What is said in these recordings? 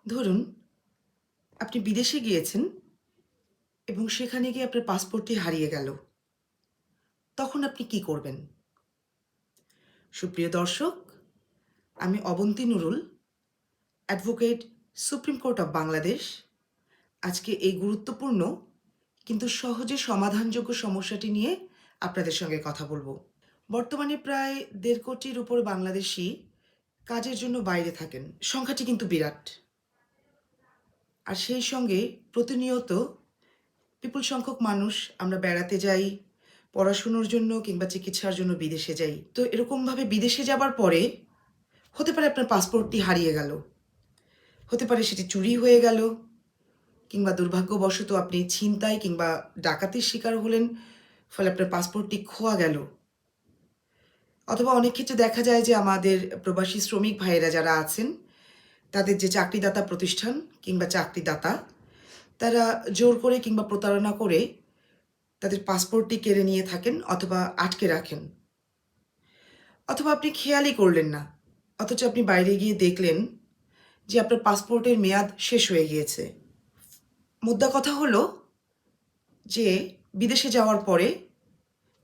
ধরুন, আপনি বিদেশে গিয়েছেন এবং সেখানে গিয়ে আপনার পাসপোর্টটি হারিয়ে গেল। তখন আপনি কি করবেন? সুপ্রিয় দর্শক, আমি Abanti Nurul, advocate, supreme court of Bangladesh. আজকে এই গুরুত্বপূর্ণ কিন্তু সহজে সমাধানযোগ্য সমস্যাটি নিয়ে আপনাদের সঙ্গে কথা বলবো। বর্তমানে প্রায় ১.৫ কোটির উপর বাংলাদেশী কাজের জন্য বাইরে থাকেন। সংখ্যাটি কিন্তু বিরাট। আর সেই সঙ্গে প্রতিনিয়ত বিপুল সংখ্যক মানুষ আমরা বেড়াতে যাই, পড়াশুনোর জন্য কিংবা চিকিৎসার জন্য বিদেশে যাই। তো এরকমভাবে বিদেশে যাবার পরে হতে পারে আপনার পাসপোর্টটি হারিয়ে গেল। হতে পারে সেটি চুরি হয়ে গেল কিংবা দুর্ভাগ্যবশত আপনি ছিনতাই কিংবা ডাকাতির শিকার হলেন, ফলে আপনার পাসপোর্টটি খোয়া গেল। অথবা অনেক ক্ষেত্রে দেখা যায় যে আমাদের প্রবাসী শ্রমিক ভাইয়েরা যারা আছেন, তাদের যে চাকরিদাতা প্রতিষ্ঠান কিংবা চাকরিদাতা, তারা জোর করে কিংবা প্রতারণা করে তাদের পাসপোর্টটি কেড়ে নিয়ে থাকেন অথবা আটকে রাখেন। অথবা আপনি খেয়ালই করলেন না। অথচ আপনি বাইরে গিয়ে দেখলেন যে আপনার পাসপোর্টের মেয়াদ শেষ হয়ে গিয়েছে। মোদ্দা কথা হলো যে বিদেশে যাওয়ার পরে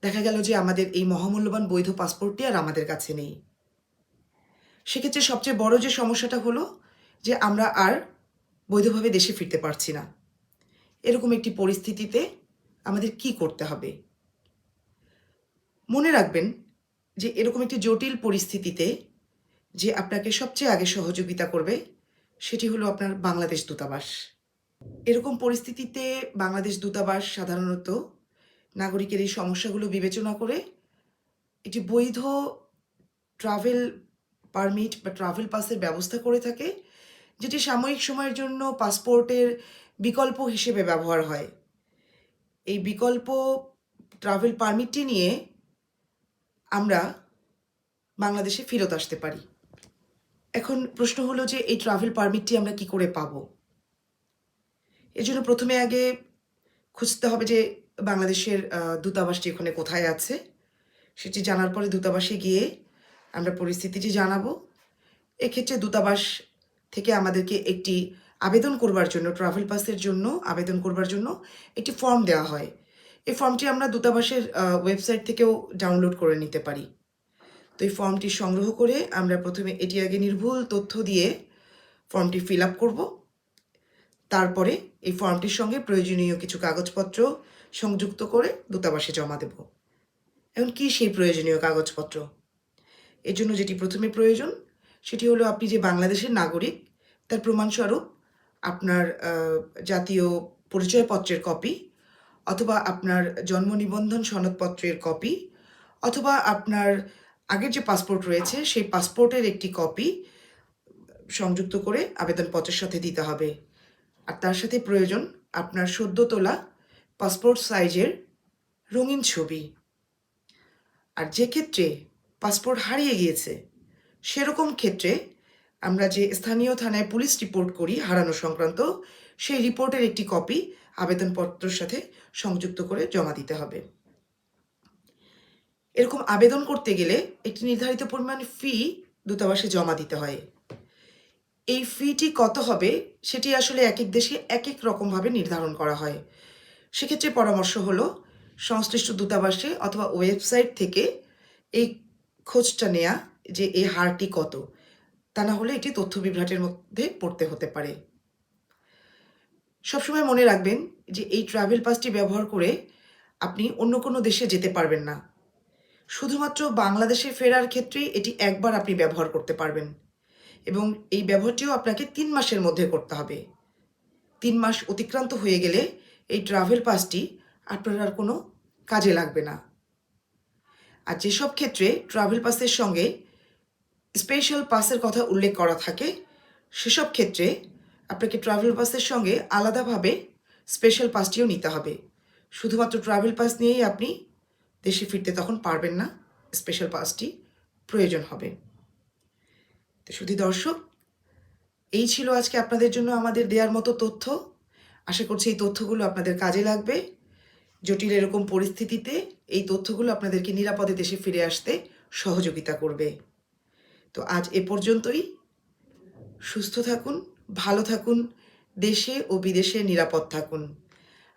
দেখা গেল যে আমাদের এই মহামূল্যবান বৈধ পাসপোর্টটি আর আমাদের কাছে নেই। সেক্ষেত্রে সবচেয়ে বড় যে সমস্যাটা হলো যে আমরা আর বৈধভাবে দেশে ফিরতে পারছি না। এরকম একটি পরিস্থিতিতে আমাদের কি করতে হবে? মনে রাখবেন যে এরকম একটি জটিল পরিস্থিতিতে যে আপনাকে সবচেয়ে আগে সহযোগিতা করবে সেটি হলো আপনার বাংলাদেশ দূতাবাস। এরকম পরিস্থিতিতে বাংলাদেশ দূতাবাস সাধারণত নাগরিকের এই সমস্যাগুলো বিবেচনা করে একটি বৈধ ট্রাভেল পারমিট বা ট্রাভেল পাসের ব্যবস্থা করে থাকে, যেটি সাময়িক সময়ের জন্য পাসপোর্টের বিকল্প হিসেবে ব্যবহার হয়। এই বিকল্প ট্রাভেল পারমিটটি নিয়ে আমরা বাংলাদেশে ফেরত আসতে পারি। এখন প্রশ্ন হলো যে এই ট্রাভেল পারমিটটি আমরা কি করে পাবো? এজন্য প্রথমে আগে খুঁজতে হবে যে বাংলাদেশের দূতাবাসটি ওখানে কোথায় আছে? সেটি জানার পরে দূতাবাসে গিয়ে আমরা পরিস্থিতিটি জানাবো। এক্ষেত্রে দূতাবাস থেকে আমাদেরকে একটি আবেদন করবার জন্য, ট্রাভেল পাসের জন্য আবেদন করবার জন্য একটি ফর্ম দেওয়া হয়। এই ফর্মটি আমরা দূতাবাসের ওয়েবসাইট থেকেও ডাউনলোড করে নিতে পারি। তো এই ফর্মটি সংগ্রহ করে আমরা প্রথমে এটি আগে নির্ভুল তথ্য দিয়ে ফর্মটি ফিল আপ করব। তারপরে এই ফর্মটির সঙ্গে প্রয়োজনীয় কিছু কাগজপত্র সংযুক্ত করে দূতাবাসে জমা দেব। এখন কি সেই প্রয়োজনীয় কাগজপত্র? এর জন্য যেটি প্রথমে প্রয়োজন সেটি হলো আপনি যে বাংলাদেশের নাগরিক তার প্রমাণস্বরূপ আপনার জাতীয় পরিচয়পত্রের কপি, অথবা আপনার জন্ম নিবন্ধন সনদপত্রের কপি, অথবা আপনার আগের যে পাসপোর্ট রয়েছে সেই পাসপোর্টের একটি কপি সংযুক্ত করে আবেদনপত্রের সাথে দিতে হবে। আর তার সাথে প্রয়োজন আপনার সদ্য তোলা পাসপোর্ট সাইজের রঙিন ছবি। আর যে ক্ষেত্রে পাসপোর্ট হারিয়ে গিয়েছে সেরকম ক্ষেত্রে আমরা যে স্থানীয় থানায় পুলিশ রিপোর্ট করি হারানো সংক্রান্ত, সেই রিপোর্টের একটি কপি আবেদনপত্রের সাথে সংযুক্ত করে জমা দিতে হবে। এরকম আবেদন করতে গেলে একটি নির্ধারিত পরিমাণ ফি দূতাবাসে জমা দিতে হয়। এই ফিটি কত হবে সেটি আসলে একেক দেশে একেক রকমভাবে নির্ধারণ করা হয়। সেক্ষেত্রে পরামর্শ হলো সংশ্লিষ্ট দূতাবাসে অথবা ওয়েবসাইট থেকে এই খোঁজটা নেয়া যে এই হারটি কত। তা না হলে এটি তথ্য বিভ্রাটের মধ্যে পড়তে হতে পারে। সবসময় মনে রাখবেন যে এই ট্রাভেল পাসটি ব্যবহার করে আপনি অন্য কোনো দেশে যেতে পারবেন না। শুধুমাত্র বাংলাদেশে ফেরার ক্ষেত্রেই এটি একবার আপনি ব্যবহার করতে পারবেন এবং এই ব্যবহারটিও আপনাকে ৩ মাসের মধ্যে করতে হবে। ৩ মাস অতিক্রান্ত হয়ে গেলে এই ট্রাভেল পাসটি আপনার আর কোনো কাজে লাগবে না। আর যেসব ক্ষেত্রে ট্রাভেল পাসের সঙ্গে স্পেশাল পাসের কথা উল্লেখ করা থাকে, সেসব ক্ষেত্রে আপনাকে ট্রাভেল পাসের সঙ্গে আলাদাভাবে স্পেশাল পাসটিও নিতে হবে। শুধুমাত্র ট্রাভেল পাস নিয়েই আপনি দেশে ফিরতে তখন পারবেন না, স্পেশাল পাসটি প্রয়োজন হবে। তো শুধু দর্শক, এই ছিল আজকে আপনাদের জন্য আমাদের দেওয়ার মতো তথ্য। আশা করছি এই তথ্যগুলো আপনাদের কাজে লাগবে। জটিল এরকম পরিস্থিতিতে এই তথ্যগুলো আপনাদেরকে নিরাপদে দেশে ফিরে আসতে সহযোগিতা করবে। তো আজ এ পর্যন্তই। সুস্থ থাকুন, ভালো থাকুন, দেশে ও বিদেশে নিরাপদ থাকুন।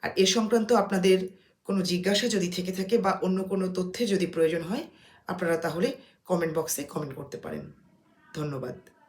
আর এ সংক্রান্ত আপনাদের কোনো জিজ্ঞাসা যদি থেকে থাকে বা অন্য কোনো তথ্যের যদি প্রয়োজন হয়, আপনারা তাহলে কমেন্ট বক্সে কমেন্ট করতে পারেন। ধন্যবাদ।